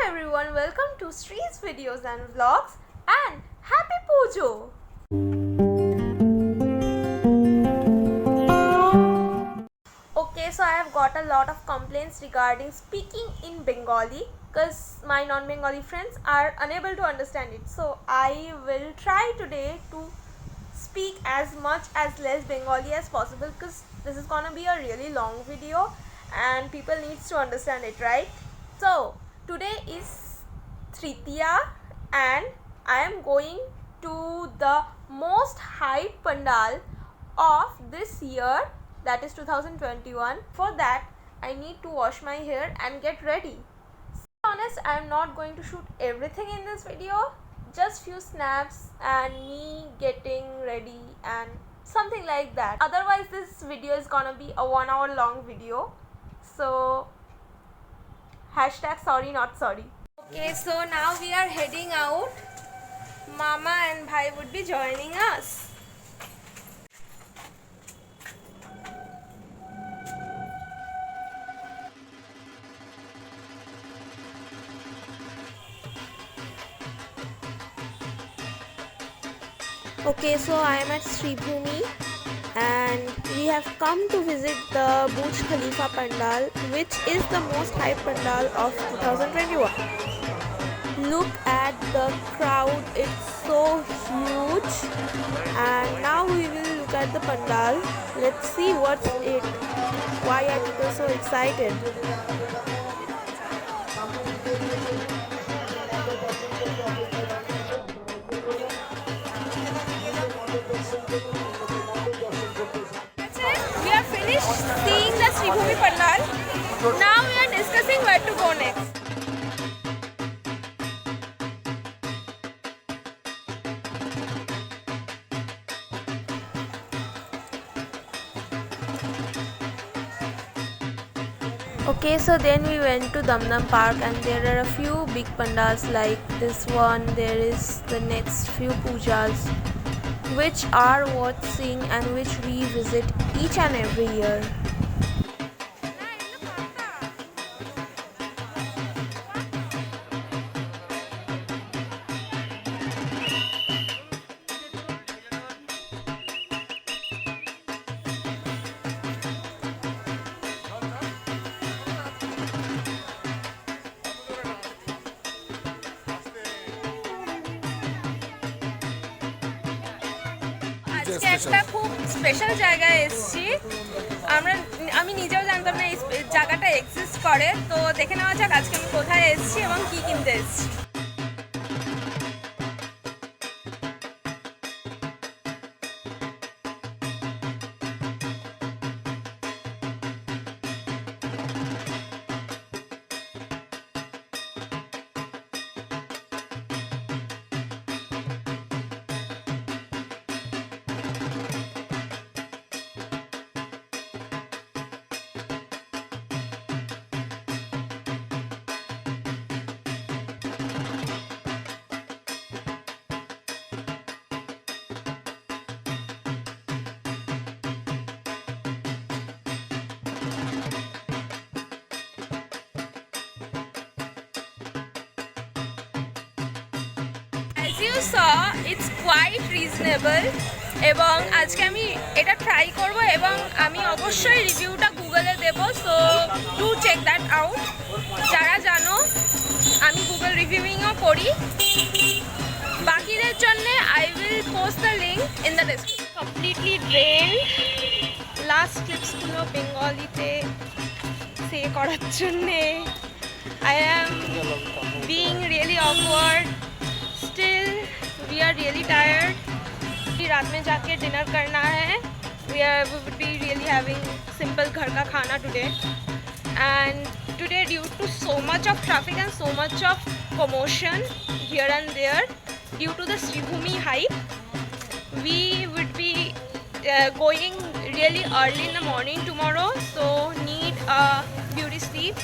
everyone, welcome to Sri's videos and vlogs and happy Pujo! Okay, so I have got a lot of complaints regarding speaking in Bengali because my non-Bengali friends are unable to understand it. So I will try today to speak as much as less Bengali as possible because this is gonna be a really long video and people needs to understand it, right? So today is Tritiya and I am going to the most hype pandal of this year, that is 2021. For that I need to wash my hair and get ready. To be honest, I am not going to shoot everything in this video, just few snaps and me getting ready and something like that. Otherwise this video is gonna be a 1 hour long video, so hashtag sorry not sorry. Okay, so now we are heading out. Mama and Bhai would be joining us. Okay, so I am at Sribhumi and we have come to visit the Burj Khalifa Pandal, which is the most hype pandal of 2021. Look at the crowd, it's so huge. And now we will look at the pandal. Let's see what's it. Why are people so excited? We are finished seeing the Sribhumi Pandal. Now we are discussing where to go next. Okay, so then we went to Damdam Park and there are a few big pandals like this one. There is the next few pujas which are worth seeing and which we visit each and every year. আজকে একটা খুব special জায়গায় এসেছি। আমি নিজেও জানতাম না এই জায়গাটা এক্সিস্ট করে, তো দেখে নেওয়া যাক আজকে আমি কোথায় এসেছি এবং কি কিনতে এসেছি। As you saw, it's quite reasonable এবং আজকে আমি এটা ট্রাই করব এবং আমি অবশ্যই রিভিউটা গুগলে দেব, so do check that out. যারা জানো আমি গুগল রিভিউইংও করি, বাকিদের জন্য I will post the link in the description. Completely drain, last ক্লিপসগুলো বেঙ্গলিতে সে করার জন্যে I am being really awkward. Still, we are really tired. रात में जाके डिनर करना है. We would be really having simple घर का खाना today. And today, due to so much of traffic and so much of commotion here and there, due to the Sribhumi hype, we would be going really early in the morning tomorrow. So need a beauty sleep.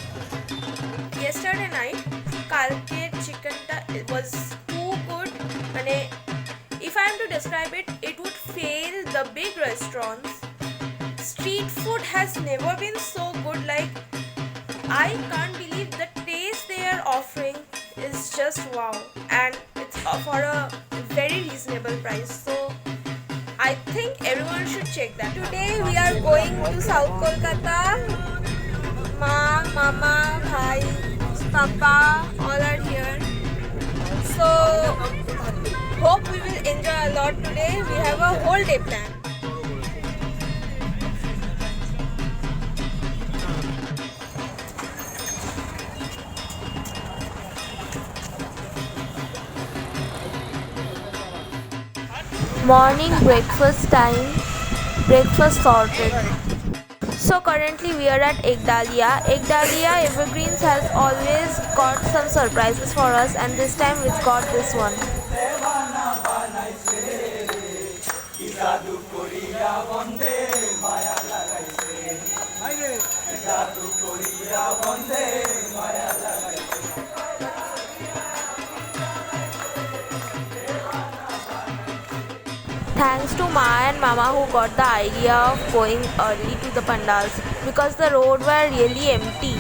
Yesterday night, kalke chicken was good. If I am to describe it, it would fail the big restaurants. Street food has never been so good. Like, I can't believe the taste they are offering. it's just wow, and it's for a very reasonable price. So I think everyone should check that. Today we are going to South Kolkata. Ma, Mama, Bhai, Papa, all are here. So hope we will enjoy a lot today. We have a whole day plan. Morning breakfast time, breakfast sorted. So currently we are at Ek Dahlia. Ek Dahlia Evergreens has always got some surprises for us, and this time we've got this one. Thanks to Ma and Mama who got the idea of going early to the pandals, because the road were really empty.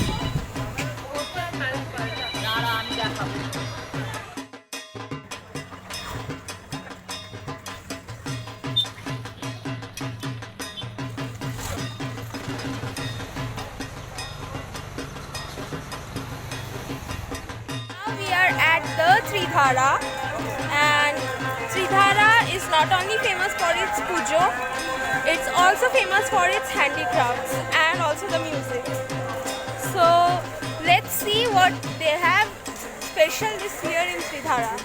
Now we are at the Tridhara, and Tridhara is not only famous for its pujo, it's also famous for its handicrafts and also the music. So let's see what they have special this year in Tridhara.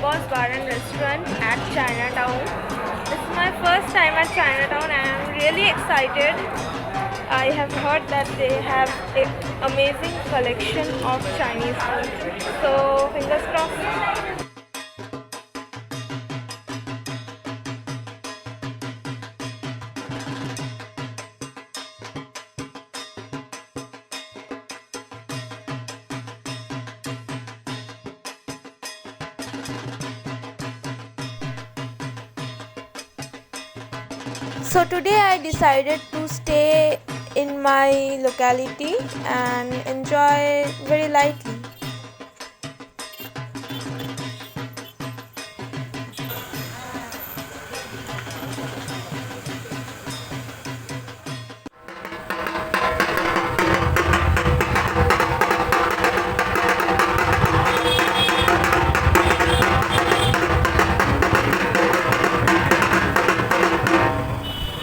Boss Bar and Restaurant at Chinatown. This is my first time at Chinatown and I'm really excited. I have heard that they have an amazing collection of Chinese food. So fingers crossed. So today I decided to stay in my locality and enjoy very lightly.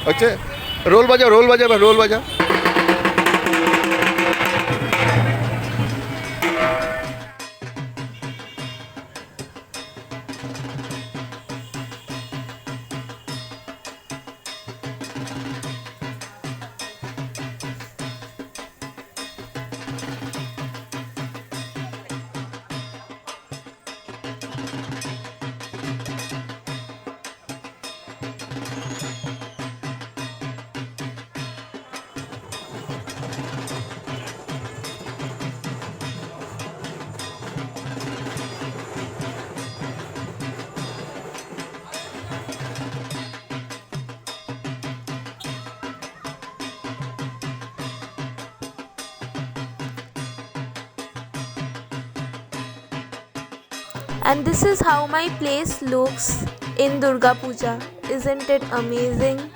अच्छा role बजा role बजा And this is how my place looks in Durga Puja. Isn't it amazing?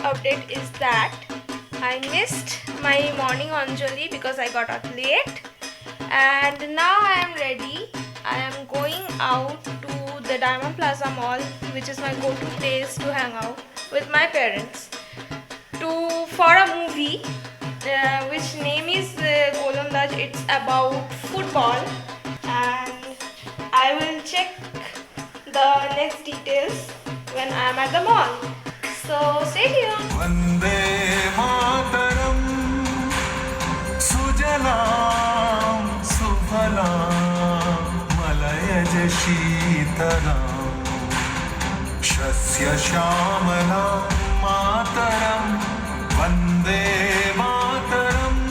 update is that I missed my morning Anjali because I got up late, and now I am ready. I am going out to the Diamond Plaza Mall, which is my go-to place to hang out with my parents, for a movie which name is Golandaj. It's about football, and I will check the next details when I am at the mall. So stay tuned. Vande Mataram सुजलां सुफलां मलयज शीतलां शस्यश्यामलां मातरं Vande Mataram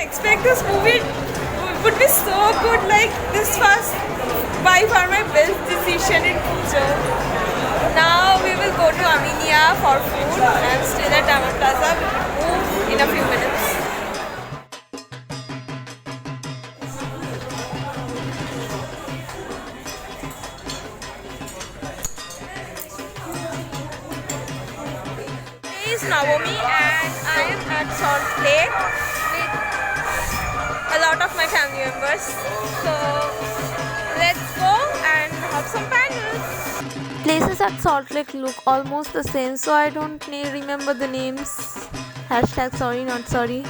Expect this movie would be so good, like this was by far my best decision in future. Now we will go to Aminia for food and still at Diamond Plaza. We will move in a few minutes. Today is Navami and I am at Salt Lake with a lot of my family members. So let's go and have some bangles. Places at Salt Lake look almost the same, so I don't remember the names. Hashtag sorry not sorry.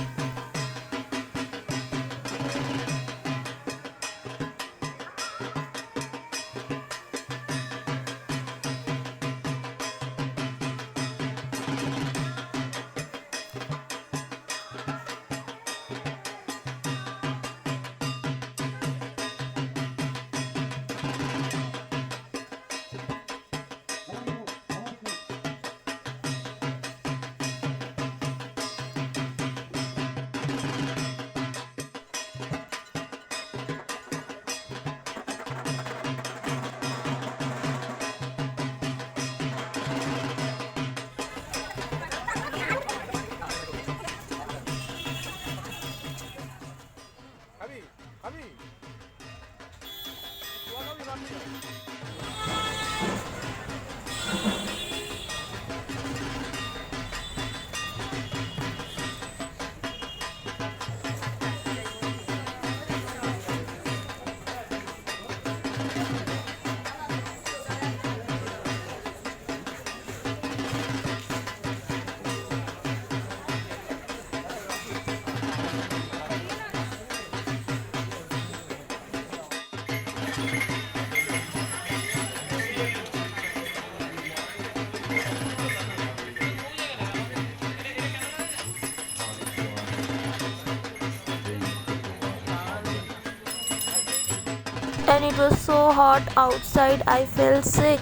And it was so hot outside I felt sick,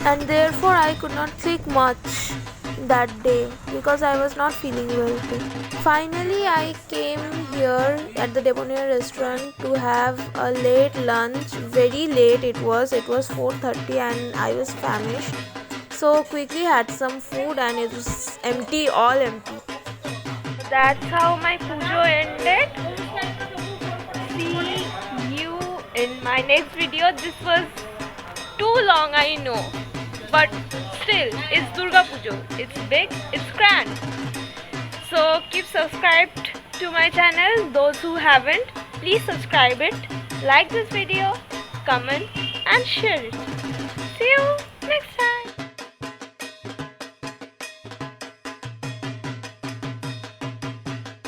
and therefore I could not click much that day because I was not feeling well too. Finally I came here at the Debonair restaurant to have a late lunch. Very late it was 4:30 and I was famished, so quickly had some food and it was empty, all empty. That's how my pujo ended. See you in my next video. This was too long, I know, but still, it's Durga Pujo. It's big, it's grand. So keep subscribed to my channel. Those who haven't, please subscribe it, like this video, comment and share it.